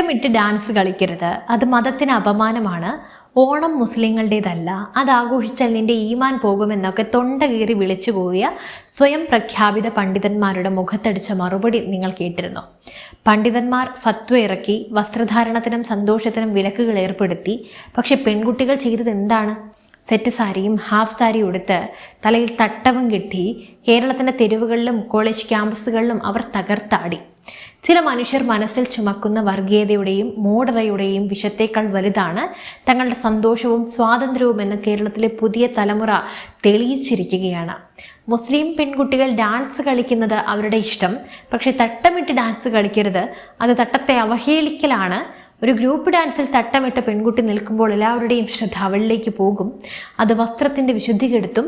തട്ടമിട്ട് dance കളിക്കരുത്, അത് മതത്തിന് അപമാനമാണ്, ഓണം മുസ്ലിങ്ങളുടേതല്ല, അത് ആഘോഷിച്ചാൽ നിന്റെ ഈമാൻ പോകുമെന്നൊക്കെ തൊണ്ട കീറി വിളിച്ചു പോയ സ്വയം പ്രഖ്യാപിത പണ്ഡിതന്മാരുടെ മുഖത്തടിച്ച മറുപടി നിങ്ങൾ കേട്ടിരുന്നു. പണ്ഡിതന്മാർ ഫത്വ ഇറക്കി, വസ്ത്രധാരണത്തിനും സന്തോഷത്തിനും വിലക്കുകൾ ഏർപ്പെടുത്തി. പക്ഷെ പെൺകുട്ടികൾ ചെയ്തത് എന്താണ്? സെറ്റ് സാരിയും ഹാഫ് സാരിയും ഉടുത്ത് തലയിൽ തട്ടവും കെട്ടി കേരളത്തിൻ്റെ തെരുവുകളിലും കോളേജ് ക്യാമ്പസുകളിലും അവർ തകർത്താടി. ചില മനുഷ്യർ മനസ്സിൽ ചുമക്കുന്ന വർഗീയതയുടെയും മൂഢതയുടെയും വിഷത്തേക്കാൾ വലുതാണ് തങ്ങളുടെ സന്തോഷവും സ്വാതന്ത്ര്യവും എന്ന് കേരളത്തിലെ പുതിയ തലമുറ തെളിയിച്ചിരിക്കുകയാണ്. മുസ്ലിം പെൺകുട്ടികൾ ഡാൻസ് കളിക്കുന്നത് അവരുടെ ഇഷ്ടം, പക്ഷെ തട്ടമിട്ട് ഡാൻസ് കളിക്കരുത്, അത് തട്ടത്തെ അവഹേളിക്കലാണ്. ഒരു ഗ്രൂപ്പ് ഡാൻസിൽ തട്ടമിട്ട പെൺകുട്ടി നിൽക്കുമ്പോൾ എല്ലാവരുടെയും ശ്രദ്ധ അവളിലേക്ക് പോകും, അത് വസ്ത്രത്തിൻ്റെ വിശുദ്ധി കെടുത്തും.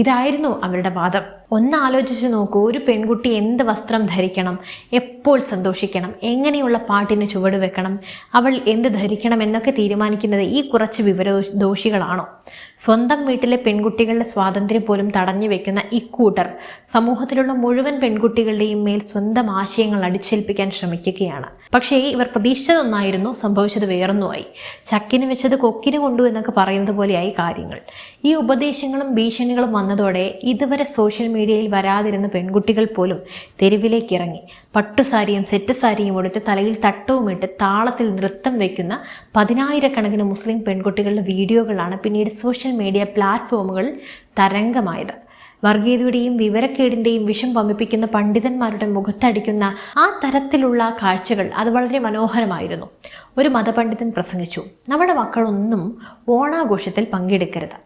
ഇതായിരുന്നു അവരുടെ വാദം. ഒന്ന് ആലോചിച്ച് നോക്കൂ, ഒരു പെൺകുട്ടി എന്ത് വസ്ത്രം ധരിക്കണം, എപ്പോൾ സന്തോഷിക്കണം, എങ്ങനെയുള്ള പാട്ടിന് ചുവട് വെക്കണം, അവൾ എന്ത് ധരിക്കണം എന്നൊക്കെ തീരുമാനിക്കുന്നത് ഈ കുറച്ച് വിവരദോഷികളാണോ? സ്വന്തം വീട്ടിലെ പെൺകുട്ടികളുടെ സ്വാതന്ത്ര്യം പോലും തടഞ്ഞു വെക്കുന്ന ഇക്കൂട്ടർ സമൂഹത്തിലുള്ള മുഴുവൻ പെൺകുട്ടികളുടെയും മേൽ സ്വന്തം ആശയങ്ങൾ അടിച്ചേൽപ്പിക്കാൻ ശ്രമിക്കുകയാണ്. പക്ഷേ ഇവർ പ്രതീക്ഷിച്ചതൊന്നായിരുന്നു, സംഭവിച്ചത് വേറൊന്നുമായി. ചക്കിന് വെച്ചത് കൊക്കിന് കൊണ്ടു എന്നൊക്കെ പറയുന്നത് പോലെയായി കാര്യങ്ങൾ. ഈ ഉപദേശങ്ങളും ഭീഷണികളും വന്നതോടെ ഇതുവരെ സോഷ്യൽ മീഡിയയിൽ വരാതിരുന്ന പെൺകുട്ടികൾ പോലും തെരുവിലേക്ക് ഇറങ്ങി. പട്ടുസാരിയും സെറ്റ് സാരിയും എടുത്ത് തലയിൽ തട്ടവുമിട്ട് താളത്തിൽ നൃത്തം വയ്ക്കുന്ന പതിനായിരക്കണക്കിന് മുസ്ലിം പെൺകുട്ടികളുടെ വീഡിയോകളാണ് പിന്നീട് സോഷ്യൽ മീഡിയ പ്ലാറ്റ്ഫോമുകളിൽ തരംഗമായത്. വർഗീയതയുടെയും വിവരക്കേടിൻ്റെയും വിഷം വമിപ്പിക്കുന്ന പണ്ഡിതന്മാരുടെ മുഖത്തടിക്കുന്ന ആ തരത്തിലുള്ള കാഴ്ചകൾ അത് വളരെ മനോഹരമായിരുന്നു. ഒരു മതപണ്ഡിതൻ പ്രസംഗിച്ചു, നമ്മുടെ മക്കളൊന്നും ഓണാഘോഷത്തിൽ പങ്കെടുക്കരുത്,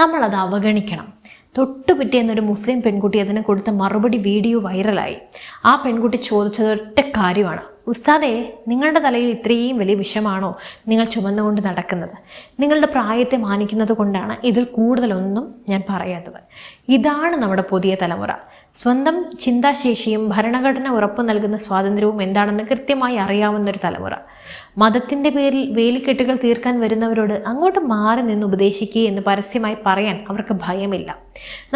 നമ്മളത് അവഗണിക്കണം. തൊട്ടുപിറ്റേന്നൊരു മുസ്ലിം പെൺകുട്ടി അതിന് കൊടുത്ത മറുപടി വീഡിയോ വൈറലായി. ആ പെൺകുട്ടി ചോദിച്ചത് ഒറ്റ കാര്യമാണ്, ഉസ്താദേ, നിങ്ങളുടെ തലയിൽ ഇത്രയും വലിയ വിഷമാണോ നിങ്ങൾ ചുമന്നുകൊണ്ട് നടക്കുന്നത്? നിങ്ങളുടെ പ്രായത്തെ മാനിക്കുന്നത് കൊണ്ടാണ് ഇതിൽ കൂടുതലൊന്നും ഞാൻ പറയാത്തത്. ഇതാണ് നമ്മുടെ പുതിയ തലമുറ. സ്വന്തം ചിന്താശേഷിയും ഭരണഘടന ഉറപ്പു നൽകുന്ന സ്വാതന്ത്ര്യവും എന്താണെന്ന് കൃത്യമായി അറിയാവുന്നൊരു തലമുറ. മതത്തിൻ്റെ പേരിൽ വേലിക്കെട്ടുകൾ തീർക്കാൻ വരുന്നവരോട് അങ്ങോട്ട് മാറി നിന്ന് ഉപദേശിക്കുക എന്ന് പരസ്യമായി പറയാൻ അവർക്ക് ഭയമില്ല.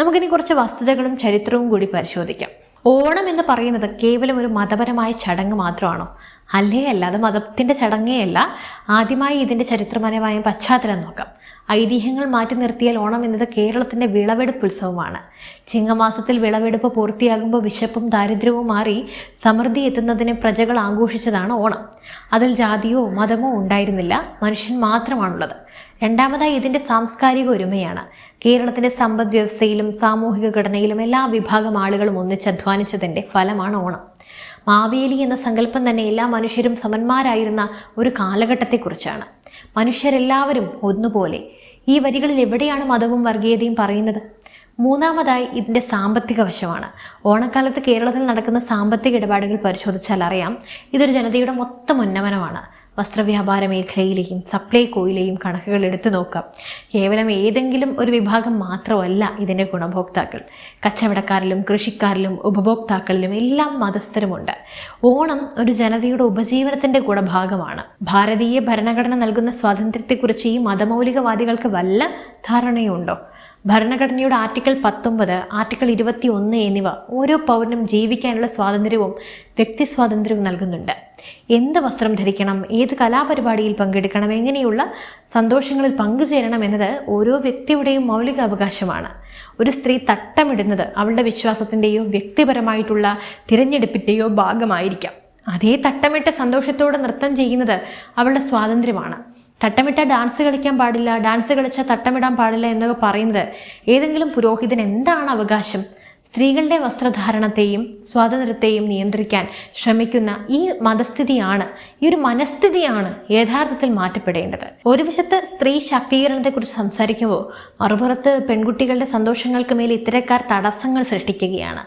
നമുക്കിനി കുറച്ച് വസ്തുതകളും ചരിത്രവും കൂടി പരിശോധിക്കാം. ഓണം എന്ന് പറയുന്നത് കേവലം ഒരു മതപരമായ ചടങ്ങ് മാത്രമാണോ? അല്ലേ അല്ല, അത് മതത്തിൻ്റെ ചടങ്ങേ അല്ല. ആദ്യമായി ഇതിൻ്റെ ചരിത്രപരമായ പശ്ചാത്തലം നോക്കാം. ഐതിഹ്യങ്ങൾ മാറ്റി നിർത്തിയാൽ ഓണം എന്നത് കേരളത്തിൻ്റെ വിളവെടുപ്പ് ഉത്സവമാണ്. ചിങ്ങമാസത്തിൽ വിളവെടുപ്പ് പൂർത്തിയാകുമ്പോൾ വിശപ്പും ദാരിദ്ര്യവും മാറി സമൃദ്ധി എത്തുന്നതിനെ പ്രജകൾ ആഘോഷിച്ചതാണ് ഓണം. അതിൽ ജാതിയോ മതമോ ഉണ്ടായിരുന്നില്ല, മനുഷ്യൻ മാത്രമാണുള്ളത്. രണ്ടാമതായി ഇതിൻ്റെ സാംസ്കാരിക ഒരുമയാണ്. കേരളത്തിൻ്റെ സമ്പദ് വ്യവസ്ഥയിലും സാമൂഹിക ഘടനയിലും എല്ലാ വിഭാഗം ആളുകളും ഒന്നിച്ചധ്വാനിച്ചതിൻ്റെ ഫലമാണ് ഓണം. മാവേലി എന്ന സങ്കല്പം തന്നെ എല്ലാ മനുഷ്യരും സമന്മാരായിരുന്ന ഒരു കാലഘട്ടത്തെക്കുറിച്ചാണ്. മനുഷ്യരെല്ലാവരും ഒന്നുപോലെ. ഈ വരികളിൽ എവിടെയാണ് മതവും വർഗീയതയും പറയുന്നത്? മൂന്നാമതായി ഇതിൻ്റെ സാമ്പത്തിക വശമാണ്. ഓണക്കാലത്ത് കേരളത്തിൽ നടക്കുന്ന സാമ്പത്തിക ഇടപാടുകൾ പരിശോധിച്ചാൽ അറിയാം, ഇതൊരു ജനതയുടെ മൊത്തം ഉന്നമനമാണ്. വസ്ത്രവ്യാപാര മേഖലയിലെയും സപ്ലൈകോയിലെയും കണക്കുകൾ എടുത്തു നോക്കാം. കേവലം ഏതെങ്കിലും ഒരു വിഭാഗം മാത്രമല്ല ഇതിൻ്റെ ഗുണഭോക്താക്കൾ. കച്ചവടക്കാരിലും കൃഷിക്കാരിലും ഉപഭോക്താക്കളിലും എല്ലാം മതസ്ഥരുമുണ്ട്. ഓണം ഒരു ജനതയുടെ ഉപജീവനത്തിൻ്റെ ഗുണഭാഗമാണ്. ഭാരതീയ ഭരണഘടന നൽകുന്ന സ്വാതന്ത്ര്യത്തെക്കുറിച്ച് ഈ മതമൗലികവാദികൾക്ക് വല്ല ധാരണയുണ്ടോ? ഭരണഘടനയുടെ ആർട്ടിക്കിൾ 19, ആർട്ടിക്കിൾ 21 എന്നിവ ഓരോ പൗരനും ജീവിക്കാനുള്ള സ്വാതന്ത്ര്യവും വ്യക്തി സ്വാതന്ത്ര്യവും നൽകുന്നുണ്ട്. എന്ത് വസ്ത്രം ധരിക്കണം, ഏത് കലാപരിപാടിയിൽ പങ്കെടുക്കണം, എങ്ങനെയുള്ള സന്തോഷങ്ങളിൽ പങ്കുചേരണം എന്നത് ഓരോ വ്യക്തിയുടെയും മൗലിക അവകാശമാണ്. ഒരു സ്ത്രീ തട്ടമിടുന്നത് അവളുടെ വിശ്വാസത്തിൻ്റെയോ വ്യക്തിപരമായിട്ടുള്ള തിരഞ്ഞെടുപ്പിൻ്റെയോ ഭാഗമായിരിക്കാം. അതേ തട്ടമിട്ട് സന്തോഷത്തോടെ നൃത്തം ചെയ്യുന്നത് അവളുടെ സ്വാതന്ത്ര്യമാണ്. തട്ടമിട്ടാൽ ഡാൻസ് കളിക്കാൻ പാടില്ല, ഡാൻസ് കളിച്ചാൽ തട്ടമിടാൻ പാടില്ല എന്നൊക്കെ പറയുന്നത് ഏതെങ്കിലും പുരോഹിതൻ എന്താണ് അവകാശം? സ്ത്രീകളുടെ വസ്ത്രധാരണത്തെയും സ്വാതന്ത്ര്യത്തെയും നിയന്ത്രിക്കാൻ ശ്രമിക്കുന്ന ഈ മതസ്ഥിതിയാണ്, ഈ ഒരു മനസ്ഥിതിയാണ് യഥാർത്ഥത്തിൽ മാറ്റപ്പെടേണ്ടത്. ഒരു വശത്ത് സ്ത്രീ ശാക്തീകരണത്തെക്കുറിച്ച് സംസാരിക്കുമ്പോൾ മറുപുറത്ത് പെൺകുട്ടികളുടെ സന്തോഷങ്ങൾക്ക് മേൽ ഇത്തരക്കാർ തടസ്സങ്ങൾ സൃഷ്ടിക്കുകയാണ്.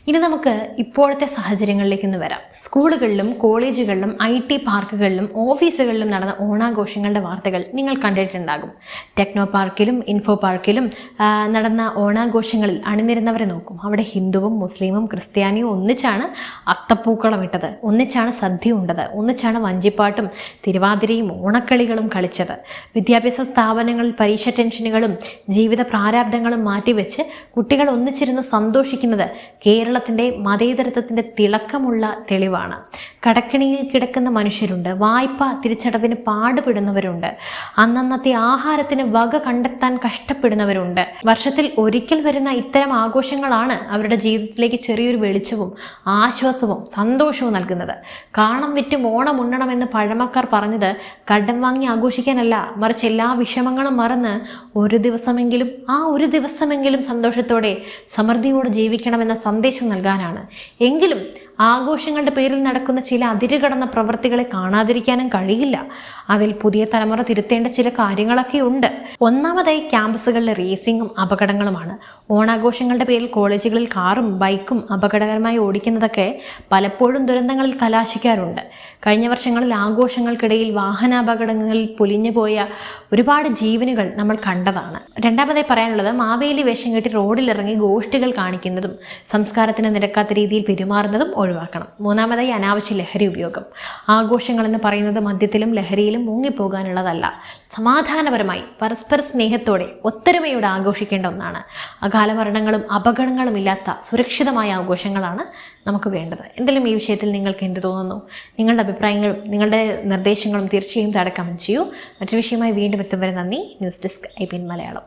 ഇനി നമുക്ക് ഇപ്പോഴത്തെ സാഹചര്യങ്ങളിലേക്കൊന്ന് വരാം. സ്കൂളുകളിലും കോളേജുകളിലും IT പാർക്കുകളിലും ഓഫീസുകളിലും നടന്ന ഓണാഘോഷങ്ങളുടെ വാർത്തകൾ നിങ്ങൾ കണ്ടിട്ടുണ്ടാകും. ടെക്നോ പാർക്കിലും ഇൻഫോ പാർക്കിലും നടന്ന ഓണാഘോഷങ്ങളിൽ അണിനിരുന്നവരെ നോക്കും. അവിടെ ഹിന്ദുവും മുസ്ലിമും ക്രിസ്ത്യാനിയും ഒന്നിച്ചാണ് അത്തപ്പൂക്കളം ഇട്ടത്, ഒന്നിച്ചാണ് സദ്യ ഉണ്ടത്, ഒന്നിച്ചാണ് വഞ്ചിപ്പാട്ടും തിരുവാതിരയും ഓണക്കളികളും കളിച്ചത്. വിദ്യാഭ്യാസ സ്ഥാപനങ്ങളിൽ പരീക്ഷ ടെൻഷനുകളും ജീവിത പ്രാരാബ്ദങ്ങളും മാറ്റിവെച്ച് കുട്ടികൾ ഒന്നിച്ചിരുന്ന് സന്തോഷിക്കുന്നത് കേരളത്തിൻ്റെ മതേതരത്വത്തിൻ്റെ തിളക്കമുള്ള തെളിവാണ്. കടക്കിണിയിൽ കിടക്കുന്ന മനുഷ്യരുണ്ട്, വായ്പ തിരിച്ചടവിന് പാടുപെടുന്നവരുണ്ട്, അന്നന്നത്തെ ആഹാരത്തിന് വക കണ്ടെത്താൻ കഷ്ടപ്പെടുന്നവരുണ്ട്. വർഷത്തിൽ ഒരിക്കൽ വരുന്ന ഇത്തരം ആഘോഷങ്ങളാണ് അവരുടെ ജീവിതത്തിലേക്ക് ചെറിയൊരു വെളിച്ചവും ആശ്വാസവും സന്തോഷവും നൽകുന്നത്. കാണം വിറ്റും ഓണം ഉണ്ണണമെന്ന് പഴമക്കാർ പറഞ്ഞത് കടം വാങ്ങി ആഘോഷിക്കാനല്ല, മറിച്ച് എല്ലാ വിഷമങ്ങളും മറന്ന് ഒരു ദിവസമെങ്കിലും സന്തോഷത്തോടെ സമൃദ്ധിയോടെ ജീവിക്കണമെന്ന സന്ദേശം നൽകാനാണ്. എങ്കിലും ആഘോഷങ്ങളുടെ പേരിൽ നടക്കുന്ന ചില അതിരുകടന്ന പ്രവൃത്തികളെ കാണാതിരിക്കാനും കഴിയില്ല. അതിൽ പുതിയ തലമുറ തിരുത്തേണ്ട ചില കാര്യങ്ങളൊക്കെ ഉണ്ട്. ഒന്നാമതായി ക്യാമ്പസുകളിലെ റേസിങ്ങും അപകടങ്ങളുമാണ്. ഓണാഘോഷങ്ങളുടെ പേരിൽ കോളേജുകളിൽ കാറും ബൈക്കും അപകടകരമായി ഓടിക്കുന്നതൊക്കെ പലപ്പോഴും ദുരന്തങ്ങളിൽ കലാശിക്കാറുണ്ട്. കഴിഞ്ഞ വർഷങ്ങളിൽ ആഘോഷങ്ങൾക്കിടയിൽ വാഹനാപകടങ്ങളിൽ പൊലിഞ്ഞുപോയ ഒരുപാട് ജീവനുകൾ നമ്മൾ കണ്ടതാണ്. രണ്ടാമതായി പറയാനുള്ളത്, മാവേലി വേഷം കെട്ടി റോഡിലിറങ്ങി ഗോഷ്ഠികൾ കാണിക്കുന്നതും സംസ്കാരത്തിന് നിരക്കാത്ത രീതിയിൽ പെരുമാറുന്നതും ഒഴിവാക്കണം. മൂന്നാമതായി അനാവശ്യ ലഹരി ഉപയോഗം. ആഘോഷങ്ങൾ എന്ന് പറയുന്നത് മദ്യത്തിലും ലഹരിയിലും മുങ്ങിപ്പോകാനുള്ളതല്ല. സമാധാനപരമായി പരസ്പര സ്നേഹത്തോടെ ഒത്തൊരുമയോടെ ആഘോഷിക്കേണ്ട ഒന്നാണ്. അകാലമരണങ്ങളും അപകടങ്ങളും ഇല്ലാത്ത സുരക്ഷിതമായ ആഘോഷങ്ങളാണ് നമുക്ക് വേണ്ടത്. എന്തെങ്കിലും ഈ വിഷയത്തിൽ നിങ്ങൾക്ക് എന്ത് തോന്നുന്നു? നിങ്ങളുടെ അഭിപ്രായങ്ങളും നിങ്ങളുടെ നിർദ്ദേശങ്ങളും തീർച്ചയായും താഴെ കമൻറ്റ് ചെയ്യൂ. മറ്റൊരു വിഷയമായി വീണ്ടും എത്തും വരെ നന്ദി. News desk IBN Malayalam.